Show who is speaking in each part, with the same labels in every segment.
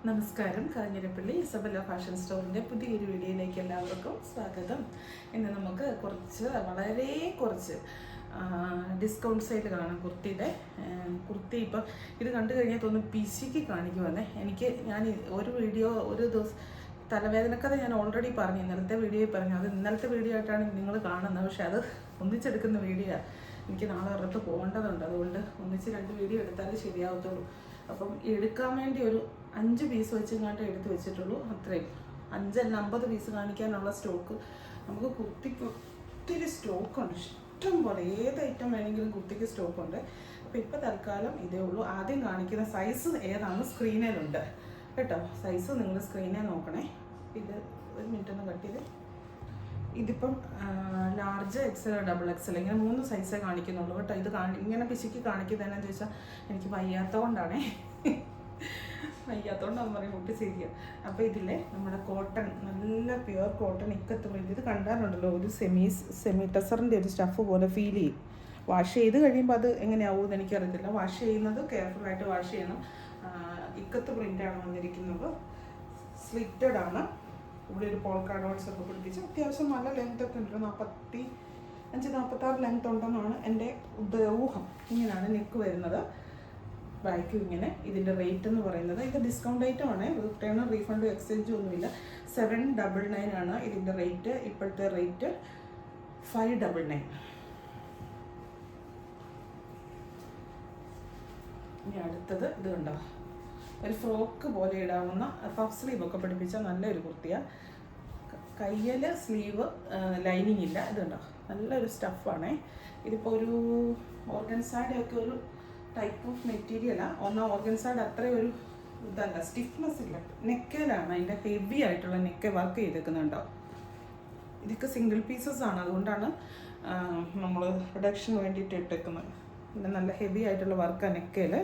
Speaker 1: നമസ്കാരം. Kanjirappally Isabella fashion സ്റ്റോറിൻ്റെ പുതിയൊരു വീഡിയോയിലേക്ക് എല്ലാവർക്കും സ്വാഗതം. ഇന്ന് നമുക്ക് വളരെ കുറച്ച് ഡിസ്കൗണ്ട് സെയിൽ കാണാം കുർത്തിയുടെ. കുർത്തി ഇപ്പം ഇത് കണ്ടു കഴിഞ്ഞാൽ തോന്നുന്നു പിശിക്ക് കാണിക്കുവാന്നേ. ഞാൻ ഒരു ദിവസം തലവേദനക്കഥ ഞാൻ ഓൾറെഡി പറഞ്ഞു, ഇന്നലത്തെ വീഡിയോയിൽ പറഞ്ഞു. അത് ഇന്നലത്തെ വീഡിയോ ആയിട്ടാണ് നിങ്ങൾ കാണുന്നത്, പക്ഷെ അത് ഒന്നിച്ചെടുക്കുന്ന വീഡിയോ. എനിക്ക് നാളെ ഒരിടത്ത് പോകേണ്ടതുണ്ട്, അതുകൊണ്ട് ഒന്നിച്ച് 2 വീഡിയോ എടുത്താലേ ശരിയാവത്തുള്ളൂ. അപ്പം എടുക്കാൻ വേണ്ടി ഒരു 5 പീസ് വെച്ചിങ്ങാണ്ട് എടുത്ത് വെച്ചിട്ടുള്ളൂ. അത്രയും 5 അല്ല 50 പീസ് കാണിക്കാനുള്ള സ്റ്റോക്ക് നമുക്ക് കുർത്തിക്ക് ഒത്തിരി സ്റ്റോക്കുണ്ട്, ഇഷ്ടം പോലെ. ഏത് ഐറ്റം വേണമെങ്കിലും കുർത്തിക്ക് സ്റ്റോക്കുണ്ട്. അപ്പോൾ ഇപ്പോൾ തൽക്കാലം ഇതേ ഉള്ളൂ. ആദ്യം കാണിക്കുന്ന സൈസ് ഏതാണ് സ്ക്രീനിലുണ്ട് കേട്ടോ. സൈസ് നിങ്ങൾ സ്ക്രീനിൽ നോക്കണേ. ഇത് ഒരു മിനിറ്റ് ഒന്ന് കട്ട് ചെയ്ത്. ഇതിപ്പം ലാർജ് എക്സൽ ഡബിൾ എക്സൽ ഇങ്ങനെ 3 സൈസേ കാണിക്കുന്നുള്ളൂ കേട്ടോ. ഇത് ഇങ്ങനെ പിശുക്കി കാണിക്കുന്നതെന്നു ചോദിച്ചാൽ എനിക്ക് വയ്യാത്തതുകൊണ്ടാണേ. വയ്യാത്തതുകൊണ്ടാന്ന് പറയും കുട്ടി ശരിക്കുക. അപ്പോൾ ഇതിലെ നമ്മുടെ കോട്ടൺ, നല്ല പ്യുവർ കോട്ടൺ ഇക്കത്ത് പ്രിൻ്റ്. ഇത് കണ്ടാറുണ്ടല്ലോ, ഒരു സെമി ടെസറിൻ്റെ ഒരു സ്റ്റഫ് പോലെ ഫീൽ ചെയ്യും. വാഷ് ചെയ്ത് കഴിയുമ്പോൾ അത് എങ്ങനെയാവുമെന്ന് എനിക്കറിയത്തില്ല. വാഷ് ചെയ്യുന്നത് കെയർഫുള്ളായിട്ട് വാഷ് ചെയ്യണം. ഇക്കത്ത് പ്രിൻ്റാണ് വന്നിരിക്കുന്നത്. സ്ലിറ്റഡ് ആണ്. ഇവിടെ ഒരു പോൾക്കാ ഡോട്ട്സ് ഒക്കെ പിടിപ്പിച്ച് അത്യാവശ്യം നല്ല ലെങ്ത് ഒക്കെ ഉണ്ട്. 45-46 ലെങ്ത് ഉണ്ടെന്നാണ് എൻ്റെ ഊഹം. ഇങ്ങനെയാണ് നെക്ക് വരുന്നത്. ബാക്കും ഇങ്ങനെ. ഇതിൻ്റെ റേറ്റ് എന്ന് പറയുന്നത്, ഇത് ഡിസ്കൗണ്ട് ഐറ്റം ആണ്. റിട്ടേൺ റീഫണ്ട് എക്സ്ചേഞ്ചും ഒന്നുമില്ല. 799 ആണ് ഇതിൻ്റെ റേറ്റ്. ഇപ്പോഴത്തെ റേറ്റ് 599. ഇനി അടുത്തത് ഇത് കണ്ടോ, ഒരു ഫ്രോക്ക് പോലെ ഇടാവുന്ന പഫ് സ്ലീവ് ഒക്കെ പിടിപ്പിച്ച നല്ലൊരു കുർത്തിയാണ്. കയ്യിൽ സ്ലീവ് ലൈനിങ് ഇല്ല. ഇതുണ്ടോ, നല്ലൊരു സ്റ്റഫാണേ. ഇതിപ്പോൾ ഒരു ഓർഗൻസായുടെ ഒക്കെ ഒരു ടൈപ്പ് ഓഫ് മെറ്റീരിയലാണ്. ഓർഗൻസായുടെ അത്രയും ഒരു ഇതല്ല, സ്റ്റിഫ്നെസ് ഇല്ല. നെക്കയിലാണ് അതിൻ്റെ ഹെവി ആയിട്ടുള്ള നെക്ക് വർക്ക് ചെയ്തേക്കുന്നുണ്ടോ. ഇതൊക്കെ സിംഗിൾ പീസസ് ആണ്, അതുകൊണ്ടാണ് നമ്മൾ പ്രൊഡക്ഷന് വേണ്ടിയിട്ട് ഇട്ടേക്കുന്നത്. പിന്നെ നല്ല ഹെവി ആയിട്ടുള്ള വർക്കാണ് നെക്കയിൽ.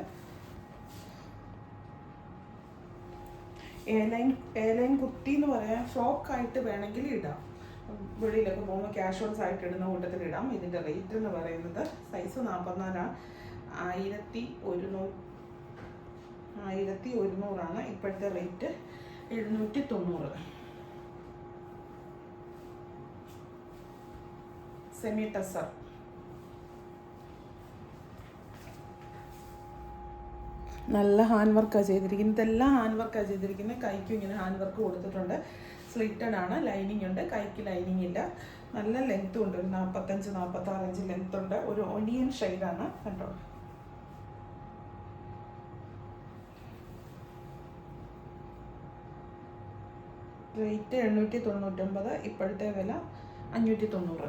Speaker 1: എയർലൈൻ കുർത്തി എന്ന് പറയാൻ ഫ്രോക്കായിട്ട് വേണമെങ്കിൽ ഇടാം. വെളിയിലൊക്കെ പോകുമ്പോൾ ക്യാഷ്വൽസ് ആയിട്ട് ഇടുന്ന കൂട്ടത്തിൽ ഇടാം. ഇതിൻ്റെ റേറ്റ് എന്ന് പറയുന്നത് സൈസ് 44 1100 ഇപ്പോഴത്തെ റേറ്റ്. 790. സെമി ടെസർ. നല്ല ഹാൻഡ് വർക്കാണ് ചെയ്തിരിക്കുന്നത്. ഇതെല്ലാം ഹാൻഡ് വർക്കാണ് ചെയ്തിരിക്കുന്നത്. കൈക്കും ഇങ്ങനെ ഹാൻഡ് വർക്ക് കൊടുത്തിട്ടുണ്ട്. സ്ലിറ്റഡ് ആണ്, ലൈനിങ് ഉണ്ട്. കൈക്ക് ലൈനിങ് ഇല്ല. നല്ല ലെങ്ത്തും ഉണ്ട്. ഒരു 45-46 ഇഞ്ച് ലെങ്ത് ഉണ്ട്. ഒരു ഒനിയൻ ഷെയ്ഡാണ് കണ്ടോ. റേറ്റ് 899. ഇപ്പോഴത്തെ വില 590.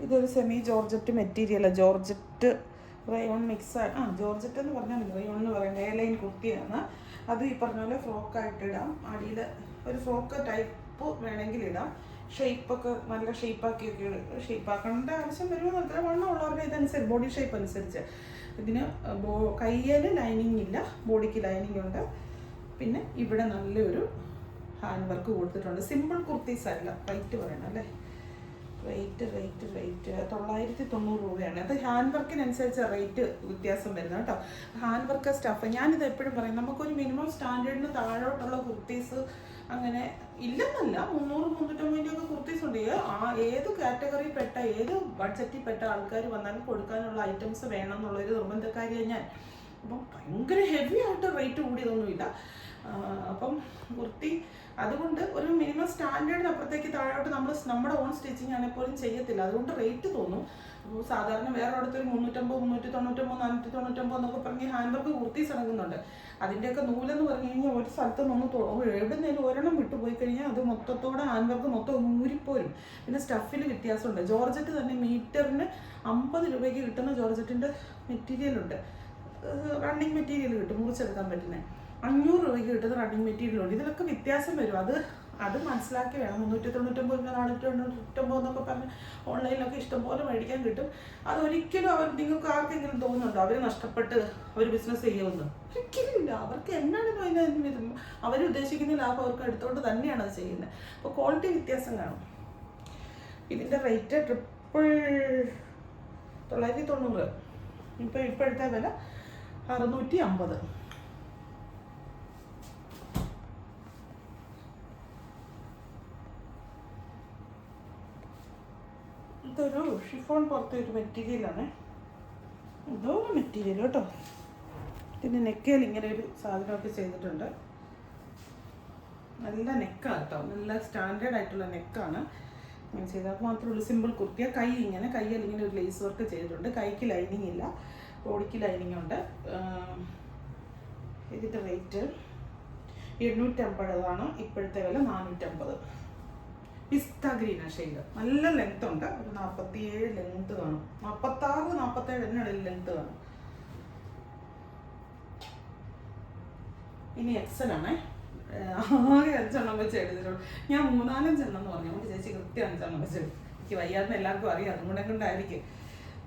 Speaker 1: ഇതൊരു സെമി ജോർജറ്റ് മെറ്റീരിയലാണ്. Georgette rayon mix. ജോർജറ്റ് എന്ന് പറഞ്ഞാൽ മതി, റയോൺ എന്ന് പറയുന്നത്. എയർലൈൻ കുർത്തിയാണ്. അത് ഈ പറഞ്ഞ പോലെ ഫ്രോക്കായിട്ട് ഇടാം. അടിയിൽ ഒരു ഫ്രോക്ക് ടൈപ്പ് വേണമെങ്കിൽ ഇടാം. ഷേപ്പൊക്കെ നല്ല ഷേപ്പാക്കേണ്ട ആവശ്യം വരുമ്പോൾ അത്ര വണ്ണമുള്ളവരുടെ ഇതനുസരിച്ച്, ബോഡി ഷേപ്പ് അനുസരിച്ച്. ഇതിന് കയ്യിൽ ലൈനിങ് ഇല്ല, ബോഡിക്ക് ലൈനിങ് ഉണ്ട്. പിന്നെ ഇവിടെ നല്ലൊരു ഹാൻഡ് വർക്ക് കൊടുത്തിട്ടുണ്ട്. സിമ്പിൾ കുർത്തീസ് അല്ല. റേറ്റ് പറയണം അല്ലേ. റേറ്റ് 990 രൂപയാണ്. അത് ഹാൻഡ് വർക്കിനനുസരിച്ച് റേറ്റ് വ്യത്യാസം വരുന്നത് കേട്ടോ. ഹാൻഡ് വർക്ക് സ്റ്റഫ് ഞാനിത് എപ്പോഴും പറയും, നമുക്കൊരു മിനിമം സ്റ്റാൻഡേർഡിന് താഴോട്ടുള്ള കുർത്തീസ് അങ്ങനെ ഇല്ലെന്നല്ല. 300-350 ഒക്കെ കുർത്തീസ് ഉണ്ട്. ഏത് കാറ്റഗറിയിൽ പെട്ട, ഏത് ബഡ്ജറ്റിൽ പെട്ട ആൾക്കാർ വന്നാലും കൊടുക്കാനുള്ള ഐറ്റംസ് വേണം എന്നുള്ളൊരു നിർബന്ധക്കാരിയാണ് ഞാൻ. അപ്പം ഭയങ്കര ഹെവി ആയിട്ട് റേറ്റ് കൂടിയതൊന്നുമില്ല. അപ്പം കുർത്തി അതുകൊണ്ട് ഒരു മിനിമം സ്റ്റാൻഡേർഡിന് അപ്പുറത്തേക്ക് താഴോട്ട് നമ്മുടെ ഓൺ സ്റ്റിച്ചിങ് ആണെങ്കിൽ പോലും ചെയ്യത്തില്ല. അതുകൊണ്ട് റേറ്റ് തോന്നും. അപ്പോൾ സാധാരണ വേറെ അടുത്തൊരു 350, 399, 499 എന്നൊക്കെ പറഞ്ഞ് ഹാൻഡ് വർക്ക് കുർത്തീസ് ഇറങ്ങുന്നുണ്ട്. അതിൻ്റെയൊക്കെ നൂലെന്ന് പറഞ്ഞു കഴിഞ്ഞാൽ ഒരു സ്ഥലത്ത് നിന്ന് എവിടുന്നേലും ഒരെണ്ണം വിട്ടുപോയി കഴിഞ്ഞാൽ അത് മൊത്തത്തോടെ ഹാൻഡ് വർക്ക് മൊത്തം ഊരിപ്പോരും. പിന്നെ സ്റ്റഫിൽ വ്യത്യാസമുണ്ട്. ജോർജറ്റ് തന്നെ മീറ്ററിന് 50 രൂപയ്ക്ക് കിട്ടുന്ന ജോർജറ്റിൻ്റെ മെറ്റീരിയലുണ്ട്. റണ്ണിങ് മെറ്റീരിയൽ കിട്ടും, മുറിച്ചെടുക്കാൻ പറ്റുന്നത്. 500 രൂപയ്ക്ക് കിട്ടുന്ന റണ്ണിങ് മെറ്റീരിയലുണ്ട്. ഇതിലൊക്കെ വ്യത്യാസം വരും. അത് മനസ്സിലാക്കി വേണം. 399, 499 എന്നൊക്കെ പറഞ്ഞ് ഓൺലൈനിലൊക്കെ ഇഷ്ടംപോലെ മേടിക്കാൻ കിട്ടും. അതൊരിക്കലും നിങ്ങൾക്ക് ആർക്കെങ്കിലും തോന്നുന്നുണ്ടോ അവർ നഷ്ടപ്പെട്ട് അവർ ബിസിനസ് ചെയ്യുമെന്ന്? ഒരിക്കലും ഇല്ല. അവർക്ക് എന്നാണ് അതിന് അവരുദ്ദേശിക്കുന്ന ലാഭം അവർക്ക് എടുത്തുകൊണ്ട് തന്നെയാണ് അത് ചെയ്യുന്നത്. അപ്പോൾ ക്വാളിറ്റി വ്യത്യാസം കാണും. ഇതിൻ്റെ റേറ്റ് 990. ഇപ്പോഴത്തെ വില 650. ഇതൊരു ഷിഫോൺ പുറത്തെ ഒരു മെറ്റീരിയലാണ്. ഇതോ മെറ്റീരിയൽ കേട്ടോ. ഇതിൻ്റെ നെക്കയിൽ ഇങ്ങനെ ഒരു സാധനമൊക്കെ ചെയ്തിട്ടുണ്ട്. നല്ല നെക്കാണ് കേട്ടോ, നല്ല സ്റ്റാൻഡേർഡ് ആയിട്ടുള്ള നെക്കാണ് ഞാൻ ചെയ്തത്. അത് മാത്രമേ ഉള്ളൂ, സിമ്പിൾ കുർത്തിയ. കയ്യിൽ ഇങ്ങനെ ഒരു ലേസ് വർക്ക് ചെയ്തിട്ടുണ്ട്. കൈക്ക് ലൈനിങ് ഇല്ല, ബോഡിക്ക് ലൈനിങ് ഉണ്ട്. ഇതിൻ്റെ റേറ്റ് 850 ഇപ്പോഴത്തെ വില 450. പിസ്ത ഗ്രീനാ ഷെയ്ഡ്. നല്ല ലെങ്ത് ഉണ്ട്, ഒരു 47 ലെങ്ത് കാണും. 46-47 എന്നിടയിൽ ലെങ്ത് കാണും. ഇനി എക്സൽ ആണേ. ആകെ 5 വെച്ച് എടുത്തിട്ടുള്ളൂ. ഞാൻ 3-4 എന്ന് പറഞ്ഞു. നമുക്ക് ചേച്ചി കൃത്യം 5 വെച്ച്. എനിക്ക് വയ്യാതെന്ന് എല്ലാവർക്കും അറിയാം, അതുകൂടെ കൊണ്ടായിരിക്കും.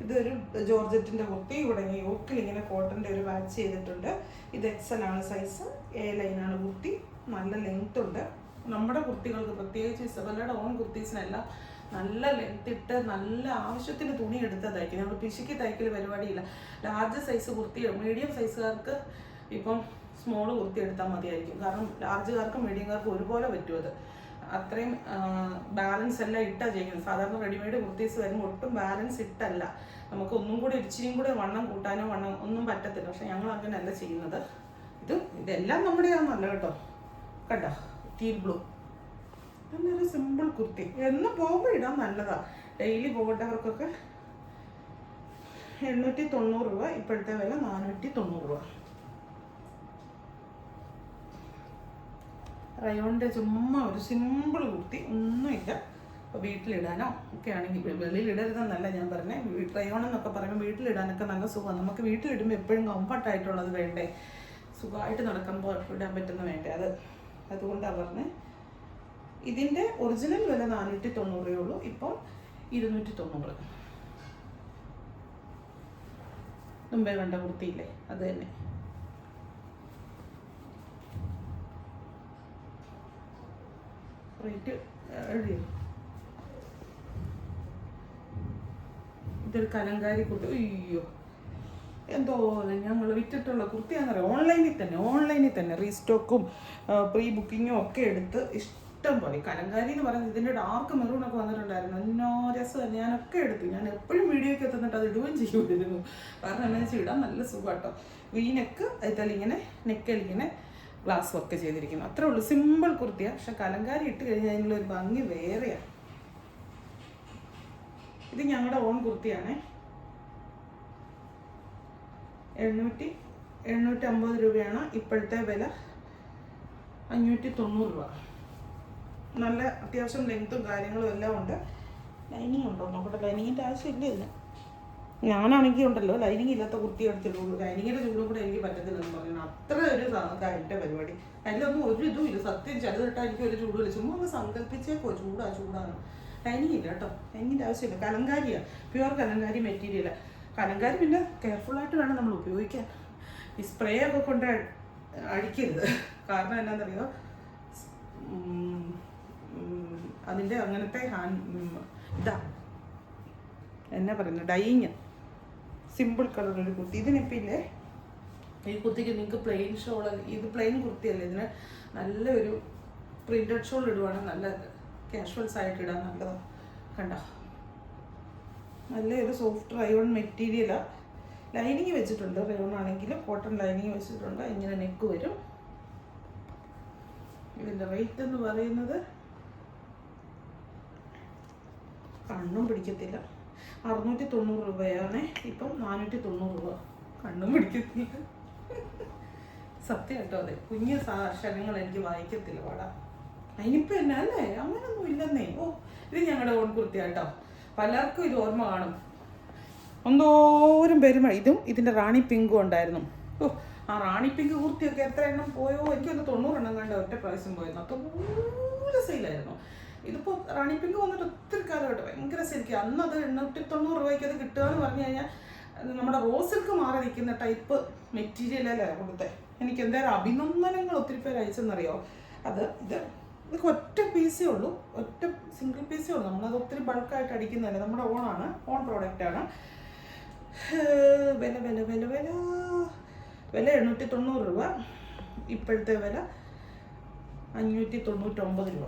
Speaker 1: ഇതൊരു ജോർജറ്റിൻ്റെ കുർത്തി. ഇവിടെ യോക്കിൽ ഇങ്ങനെ കോട്ടൻ്റെ ഒരു വാച്ച് ചെയ്തിട്ടുണ്ട്. ഇത് എക്സൽ ആണ് സൈസ്. എ ലൈനാണ് കുർത്തി. നല്ല ലെങ്ത് ഉണ്ട്. നമ്മുടെ കുർത്തികൾക്ക്, പ്രത്യേകിച്ച് ഇസബല്ലയുടെ ഓൺ കുർത്തീസിനെല്ലാം നല്ല ലെങ്ത് ഇട്ട് നല്ല ആവശ്യത്തിന് തുണി എടുത്ത് തയ്ക്കും. നമ്മൾ പിശുക്കി തയ്ക്കൽ പരിപാടിയില്ല. ലാർജ് സൈസ് കുർത്തി, മീഡിയം സൈസുകാർക്ക് ഇപ്പം സ്മോൾ കുർത്തി എടുത്താൽ മതിയായിരിക്കും. കാരണം ലാർജുകാർക്കും മീഡിയംകാർക്കും ഒരുപോലെ പറ്റും. അത് അത്രയും ബാലൻസ് എല്ലാം ഇട്ടാണ് ചെയ്യുന്നത്. സാധാരണ റെഡിമെയ്ഡ് കുർത്തീസ് വരുമ്പോൾ ഒട്ടും ബാലൻസ് ഇട്ടല്ല. നമുക്ക് ഒന്നും കൂടി ഇച്ചിരിയും കൂടി വണ്ണം കൂട്ടാനോ ഒന്നും പറ്റത്തില്ല. പക്ഷെ ഞങ്ങൾ അങ്ങനെയല്ല ചെയ്യുന്നത്. ഇതെല്ലാം നമ്മുടെയാണെന്നല്ല കേട്ടോ. കണ്ടോ, ടീൽ ബ്ലൂ. നല്ലൊരു സിമ്പിൾ കുർത്തി. എന്ന് പോകുമ്പോൾ ഇടാൻ നല്ലതാണ്. ഡെയിലി പോകേണ്ടവർക്കൊക്കെ 890 രൂപ. ഇപ്പോഴത്തെ വില 490 രൂപ. റയോണിൻ്റെ ചുമ്മാ ഒരു സിമ്പിൾ കുർത്തി, ഒന്നുമില്ല. അപ്പോൾ വീട്ടിലിടാനോ ഒക്കെ ആണെങ്കിൽ, വെളിയിലിടരുതെന്നല്ല ഞാൻ പറഞ്ഞത്. റയോൺ എന്നൊക്കെ പറയുമ്പോൾ വീട്ടിലിടാനൊക്കെ നല്ല സുഖമാണ്. നമുക്ക് വീട്ടിലിടുമ്പോൾ എപ്പോഴും കംഫർട്ടായിട്ടുള്ളത് വേണ്ടേ, സുഖമായിട്ട് നടക്കുമ്പോൾ ഇടാൻ പറ്റുന്ന വേണ്ടേ. അതുകൊണ്ടാണ് പറഞ്ഞത്. ഇതിൻ്റെ ഒറിജിനൽ വില 490 ഉള്ളൂ. ഇപ്പോൾ 290. മുമ്പേ കണ്ട കുർത്തിയില്ലേ, അത് തന്നെ. റേറ്റ് എഴുതിയോ? ഇതൊരു കലങ്കാരി കുർത്തി. അയ്യോ, എന്തോ ഞങ്ങൾ വിറ്റിട്ടുള്ള കുർത്തിയാണെന്നറിയാം. ഓൺലൈനിൽ തന്നെ റീസ്റ്റോക്കും പ്രീ ബുക്കിങ്ങും ഒക്കെ എടുത്ത് ഇഷ്ടം പോലെ. കലങ്കാരി എന്ന് പറയുന്നത് ഇതിൻ്റെ ഡാർക്ക് മെറൂണൊക്കെ വന്നിട്ടുണ്ടായിരുന്നു. എന്നോ രസം. ഞാനൊക്കെ എടുത്തു. ഞാൻ എപ്പോഴും വീഡിയോയ്ക്ക് എത്തുന്നിട്ട് അത് ഇടുകയും ചെയ്യുമായിരുന്നു. കാരണം എന്താ വെച്ചാൽ ഇടാൻ നല്ല സുഖം കേട്ടോ. വീനെക്ക് അതിലിങ്ങനെ നെക്കലിങ്ങനെ ഗ്ലാസ് വർക്ക് ചെയ്തിരിക്കുന്നു. അത്രേ ഉള്ളൂ. സിമ്പിൾ കുർത്തിയാണ്. പക്ഷെ കലങ്കാരി ഇട്ട് കഴിഞ്ഞാൽ അതിനുള്ളൊരു ഭംഗി വേറെയാണ്. ഇത് ഞങ്ങളുടെ ഓൺ കുർത്തിയാണേ. 850 രൂപയാണ് ഇപ്പോഴത്തെ വില. 590 രൂപ. നല്ല അത്യാവശ്യം ലെങ്ത്തും കാര്യങ്ങളും എല്ലാം ഉണ്ട്. ലൈനിങ് ഉണ്ടോ നോക്കട്ടെ. ലൈനിങ്ങിൻ്റെ ആവശ്യമില്ല ഇതിന്. ഞാനാണെങ്കിൽ ഉണ്ടല്ലോ, ലൈനിങ് ഇല്ലാത്ത കുർത്തി എടുത്തിട്ടുള്ളൂ. ലൈനിങ്ങിൻ്റെ ചൂടും കൂടെ എനിക്ക് പറ്റത്തില്ലെന്ന് പറയുന്നത്. അത്ര ഒരു കാര്യത്തെ പരിപാടി. അതിലൊന്നും ഒരു ഇതും ഇല്ല. സത്യം ചിലത് കേട്ടാൽ എനിക്ക് ഒരു ചൂടുമില്ല. ചുമ്മാ ഒന്ന് സങ്കല്പിച്ചേക്കോ ചൂടാണ്. ലൈനിങ് ഇല്ല കേട്ടോ. ലൈനിങ്ങിൻ്റെ ആവശ്യമില്ല. കലങ്കാരിയാണ്, പ്യുവർ കലങ്കാരി മെറ്റീരിയലാണ്. കലങ്കാരി പിന്നെ കെയർഫുള്ളായിട്ട് വേണം നമ്മൾ ഉപയോഗിക്കാൻ. ഈ സ്പ്രേ ഒക്കെ കൊണ്ട് അടിക്കരുത്. കാരണം എന്നാന്നറിയോ, അതിൻ്റെ അങ്ങനത്തെ എന്നാ പറയുന്നത്, ഡൈയിങ്. സിമ്പിൾ കളർ ഒരു കുർത്തി. ഇതിനിപ്പോൾ ഇല്ലേ, ഈ കുർത്തിക്ക് നിങ്ങൾക്ക് പ്ലെയിൻ ഷോൾ, ഇത് പ്ലെയിൻ കുർത്തിയല്ലേ, ഇതിന് നല്ലൊരു പ്രിൻറ്റഡ് ഷോൾ ഇടുവാണെങ്കിൽ നല്ല കാഷ്വൽസ് ആയിട്ട് ഇടാൻ നല്ലതാണ്. കണ്ടോ, നല്ലൊരു സോഫ്റ്റ് റയോൺ മെറ്റീരിയലാണ്. ലൈനിങ് വെച്ചിട്ടുണ്ട്. റയോൺ ആണെങ്കിൽ കോട്ടൺ ലൈനിങ് വെച്ചിട്ടുണ്ട്. ഇങ്ങനെ നെക്ക് വരും. ഇതിൻ്റെ റേറ്റ് എന്ന് പറയുന്നത് കണ്ണും പിടിക്കത്തില്ല. 690 രൂപയാണ്. ഇപ്പം 490 രൂപ. കണ്ണും പിടിക്കത്തില്ല. സത്യം കേട്ടോ. അതെ, കുഞ്ഞ് അക്ഷരങ്ങൾ എനിക്ക് വായിക്കത്തില്ല പാടാ. അതിനിപ്പോൾ എന്നാ അല്ലേ, അങ്ങനൊന്നും ഇല്ലെന്നേ. ഇത് ഞങ്ങളുടെ ഓൺ കുർത്തി കേട്ടോ. പലർക്കും ഇത് ഓർമ്മ കാണും. എന്തോരം പേരും. ഇതും ഇതിൻ്റെ റാണി പിങ്കും ഉണ്ടായിരുന്നു. ആ റാണി പിങ്ക് കുർത്തിയൊക്കെ എത്ര എണ്ണം പോയോ, എനിക്കൊന്ന് 90 എണ്ണം കണ്ട ഒറ്റ പ്രാവശ്യം പോയിരുന്നു. അതുപോലെ സെയിലായിരുന്നു. ഇതിപ്പോൾ റാണി പിങ്ക് വന്നിട്ട് ഒത്തിരി കാലമായിട്ട് ഭയങ്കര സെയിലേക്ക്. അന്ന് അത് 890 രൂപയ്ക്ക് അത് കിട്ടുക എന്ന് പറഞ്ഞു കഴിഞ്ഞാൽ നമ്മുടെ റോസ് സിൽക്ക് മാറി നിൽക്കുന്ന ടൈപ്പ് മെറ്റീരിയലല്ലേ കൊടുത്തത്. എനിക്ക് എന്തായാലും അഭിനന്ദനങ്ങൾ ഒത്തിരി പേര് അയച്ചെന്നറിയോ. ഇതൊക്കെ ഒറ്റ പീസേ ഉള്ളൂ, ഒറ്റ സിംഗിൾ പീസേ ഉള്ളൂ. നമ്മളത് ഒത്തിരി ബൾക്കായിട്ട് അടിക്കുന്നതല്ലേ, നമ്മുടെ ഓൺ പ്രോഡക്റ്റാണ്. വില വില വില വില വില 890 രൂപ. ഇപ്പോഴത്തെ വില 599 രൂപ.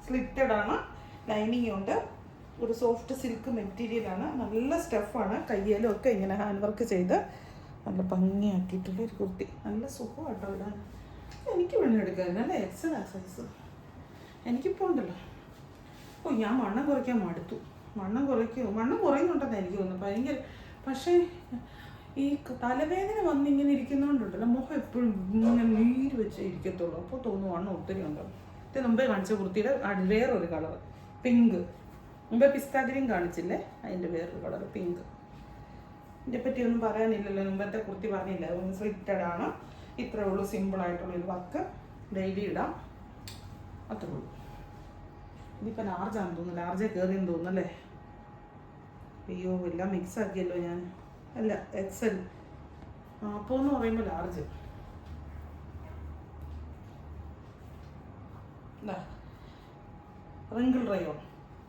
Speaker 1: സ്ലിറ്റഡ് ആണ്, ലൈനിങ് ഉണ്ട്, ഒരു സോഫ്റ്റ് സിൽക്ക് മെറ്റീരിയലാണ്, നല്ല സ്റ്റഫാണ്. കയ്യിലും ഒക്കെ ഇങ്ങനെ ഹാൻഡ് വർക്ക് ചെയ്ത് നല്ല ഭംഗിയാക്കിയിട്ടുള്ള ഒരു കുർത്തി. നല്ല സുഖമായിട്ടോ ഇടാൻ. എനിക്ക് എടുക്കാമായിരുന്നു അല്ലേ, എക്സൽ സൈസ്. എനിക്കിപ്പോൾ ഉണ്ടല്ലോ, ഞാൻ വണ്ണം കുറയ്ക്കാൻ മടുത്തു. വണ്ണം കുറയുന്നുണ്ടെന്ന് എനിക്ക് തോന്നുന്നു ഭയങ്കര. പക്ഷേ ഈ തലവേദന വന്നിങ്ങനെ ഇരിക്കുന്നതുകൊണ്ടുണ്ടല്ലോ, മുഖം എപ്പോഴും ഇങ്ങനെ നീര് വെച്ചേ ഇരിക്കത്തുള്ളൂ. അപ്പോൾ തോന്നുന്നു വണ്ണം ഒത്തിരി ഉണ്ടല്ലോ. ഇത് മുമ്പേ കാണിച്ച കുർത്തിയുടെ വേറൊരു കളർ പിങ്ക്. മുമ്പേ പിസ്ത ഗ്രീൻ കാണിച്ചില്ലേ, അതിൻ്റെ വേറൊരു കളർ പിങ്ക്. ഇതിനെ പറ്റി ഒന്നും പറയാനില്ലല്ലോ, മുമ്പത്തെ കുർത്തി പറഞ്ഞില്ല. ഒന്ന് സ്ലിറ്റഡ് ആണ്, ഇത്രേ ഉള്ളൂ. സിമ്പിളായിട്ടുള്ളൊരു വർക്ക്, ഡെയിലി ഇടാം, അത്രേ ഉള്ളൂ. ഇതിപ്പോൾ ലാർജാണെന്ന് തോന്നുന്നു, ലാർജേ കയറിയെന്ന് തോന്നുന്നല്ലേ. അയ്യോ എല്ലാം മിക്സ് ആക്കിയല്ലോ ഞാൻ. അല്ല എക്സൽ. അപ്പോൾ എന്ന് പറയുമ്പോൾ ലാർജ്.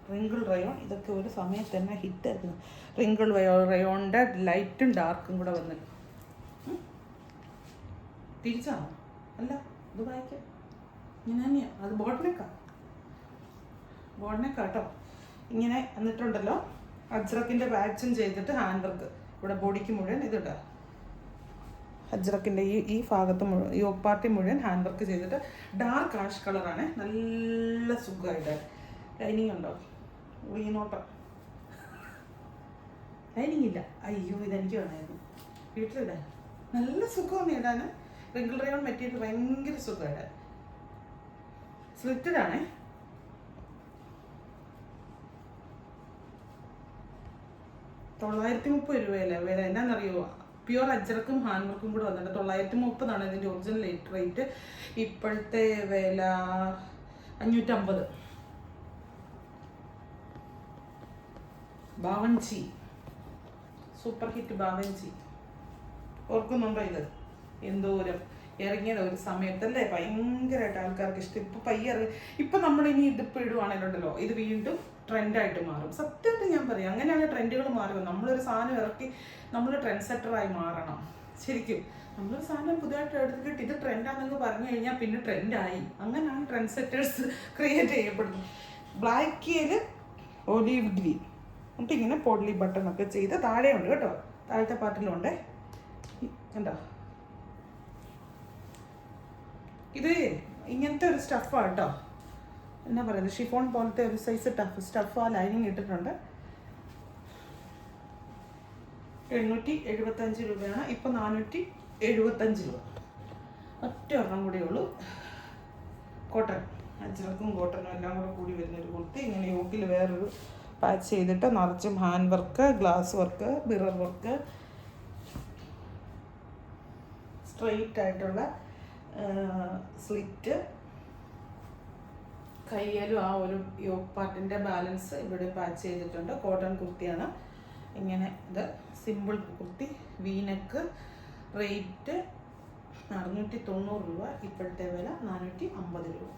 Speaker 1: റിങ്കിൾ റയോൺ ഇതൊക്കെ ഒരു സമയത്ത് തന്നെ ഹിറ്റായിരുന്നു. റിങ്കിൾ റയോണിൻ്റെ ലൈറ്റും ഡാർക്കും കൂടെ വന്ന് തിരിച്ചാണോ? അല്ല, ഇത് വായിക്കാം ഇങ്ങനെ തന്നെയാണ്. അത് ബോട്ടിനെക്കാട്ടോ ഇങ്ങനെ എന്നിട്ടുണ്ടല്ലോ. അജ്രക്കിൻ്റെ വാക്സിൻ ചെയ്തിട്ട് ഹാൻഡ് വർക്ക് ഇവിടെ ബോഡിക്ക് മുഴുവൻ ഇതിടാം. അജ്രക്കിൻ്റെ ഈ ഭാഗത്ത് മുഴുവൻ, ഈ പാർട്ടി മുഴുവൻ ഹാൻഡ് വർക്ക് ചെയ്തിട്ട് ഡാർക്ക് ആഷ് കളറാണ്. നല്ല സുഖമായിട്ട് ലൈനിങ് ഉണ്ടോ? ഉളിനോട്ടം ലൈനിങ് ഇല്ല. അയ്യോ ഇതെനിക്ക് വേണമായിരുന്നു വീട്ടിലിടാൻ. നല്ല സുഖമാണ് ഇടാൻ. റിങ്കിൾ റയോൺ മെറ്റീരിയൽ ഭയങ്കര സുഖമാണ്. സ്ലിറ്റഡ് ആണേ. $930 വില. എന്നാന്നറിയോ, പ്യുവർ അജ്രക്കും ഹാൻഡ് വർക്കും കൂടെ വന്നിട്ട് 930 ഇതിൻ്റെ ഒറിജിനൽ റേറ്റ്. ഇപ്പോഴത്തെ വില 550. ബാവൻചി, സൂപ്പർ ഹിറ്റ് ബാവൻചി. ഓർക്കുന്നുണ്ടോ ഇത്? എന്തോരം ഇറങ്ങിയത് ഒരു സമയത്തല്ലേ, ഭയങ്കരമായിട്ട് ആൾക്കാർക്ക് ഇഷ്ടം. ഇപ്പം നമ്മളിനി ഇതിപ്പോൾ ഇടുവാണെങ്കിലുണ്ടല്ലോ, ഇത് വീണ്ടും ട്രെൻഡായിട്ട് മാറും. സത്യമായിട്ട് ഞാൻ പറയാം, അങ്ങനെയാണ് ട്രെൻഡുകൾ മാറുന്നത്. നമ്മളൊരു സാധനം ഇറക്കി നമ്മൾ ട്രെൻഡ് സെറ്ററായി മാറണം. ശരിക്കും നമ്മളൊരു സാധനം പുതുതായിട്ട് എടുത്തിട്ട് ഇത് ട്രെൻഡാണെന്ന് പറഞ്ഞു കഴിഞ്ഞാൽ പിന്നെ ട്രെൻഡായി. അങ്ങനെയാണ് ട്രെൻഡ് സെറ്റേഴ്സ് ക്രിയേറ്റ് ചെയ്യപ്പെടുന്നത്. ബ്ലാക്കിൽ ഒലീവ് ഗ്രീൻ എന്നിട്ട് ഇങ്ങനെ പൊഡ്ലി ബട്ടണൊക്കെ ചെയ്ത് താഴെയുണ്ട് കേട്ടോ, താഴത്തെ പാർട്ടിലുണ്ട്. എന്താ ഇത്? ഇങ്ങനത്തെ ഒരു സ്റ്റഫാണ് കേട്ടോ. എന്നാ പറയുന്നത്, ഷിഫോൺ പോലത്തെ ഒരു സൈസ് സ്റ്റഫ്. ആ ലൈനിങ് ഇട്ടിട്ടുണ്ട്. 875 രൂപയാണ്. ഇപ്പം 475 രൂപ. ഒറ്റ ഒരെണ്ണം കൂടെ ഉള്ളൂ. കോട്ടൺ, അജ്രക്കും കോട്ടണും എല്ലാം കൂടി വരുന്നൊരു കുർത്തി. ഇങ്ങനെ യോക്കിൽ വേറൊരു പാച്ച് ചെയ്തിട്ട് നിറച്ചും hand work, glass work, mirror work, straight ആയിട്ടുള്ള സ്ലിറ്റ്. കയ്യിലും ആ ഒരു യോക്ക് പാർട്ടിൻ്റെ ബാലൻസ് ഇവിടെ പാച്ച് ചെയ്തിട്ടുണ്ട്. കോട്ടൺ കുർത്തിയാണ്. ഇങ്ങനെ ഇത് സിമ്പിൾ കുർത്തി, വീനെക്ക്. റേറ്റ് 690 രൂപ. ഇപ്പോഴത്തെ വില 450 രൂപ.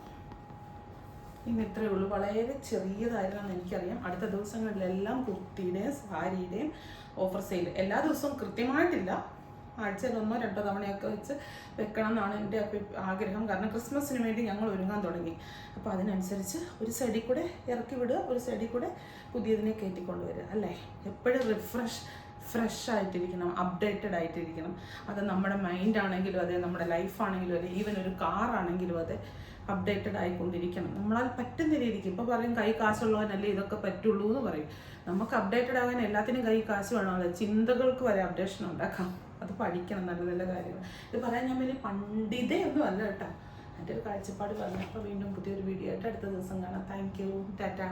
Speaker 1: ഇന്ന് ഇത്രയേ ഉള്ളൂ. വളരെ ചെറിയതായിരുന്നെന്ന് എനിക്കറിയാം. അടുത്ത ദിവസങ്ങളിലെല്ലാം കുർത്തിയുടെയും സാരിയുടെയും ഓഫർ സെയിൽ. എല്ലാ ദിവസവും കൃത്യമായിട്ടില്ല, ആഴ്ചയിൽ 1-2 തവണയൊക്കെ വെച്ച് വെക്കണം എന്നാണ് എൻ്റെ ആഗ്രഹം. കാരണം ക്രിസ്മസിന് വേണ്ടി ഞങ്ങൾ ഒരുങ്ങാൻ തുടങ്ങി. അപ്പോൾ അതിനനുസരിച്ച് ഒരു സൈഡിൽ കൂടെ ഇറക്കി വിടുക, ഒരു സൈഡിൽ കൂടെ പുതിയതിനെ കയറ്റിക്കൊണ്ടുവരിക അല്ലേ. എപ്പോഴും ഫ്രഷ് ആയിട്ടിരിക്കണം, അപ്ഡേറ്റഡ് ആയിട്ടിരിക്കണം. അത് നമ്മുടെ മൈൻഡ് ആണെങ്കിലും അതെ, നമ്മുടെ ലൈഫാണെങ്കിലും അതെ, ഈവൻ ഒരു കാറാണെങ്കിലും അതെ, അപ്ഡേറ്റഡ് ആയിക്കൊണ്ടിരിക്കണം. നമ്മളാൽ പറ്റുന്ന രീതിക്ക്. ഇപ്പോൾ പറയും കൈ കാശുള്ളവനല്ലേ ഇതൊക്കെ പറ്റുള്ളൂ എന്ന് പറയും. നമുക്ക് അപ്ഡേറ്റഡ് ആകാൻ എല്ലാത്തിനും കൈ കാശ് വേണമല്ലോ. ചിന്തകൾക്ക് വരെ അപ്ഡേഷൻ ഉണ്ടാക്കാം. അത് പഠിക്കണം, നല്ല നല്ല കാര്യങ്ങൾ. ഇത് പറയാൻ ഞാൻ വലിയ പണ്ഡിതയൊന്നും അല്ല കേട്ടോ. എൻ്റെ ഒരു കാഴ്ചപ്പാട് പറഞ്ഞു. അപ്പോൾ വീണ്ടും പുതിയൊരു വീഡിയോ ആയിട്ട് അടുത്ത ദിവസം കാണാം. Thank you, Tata.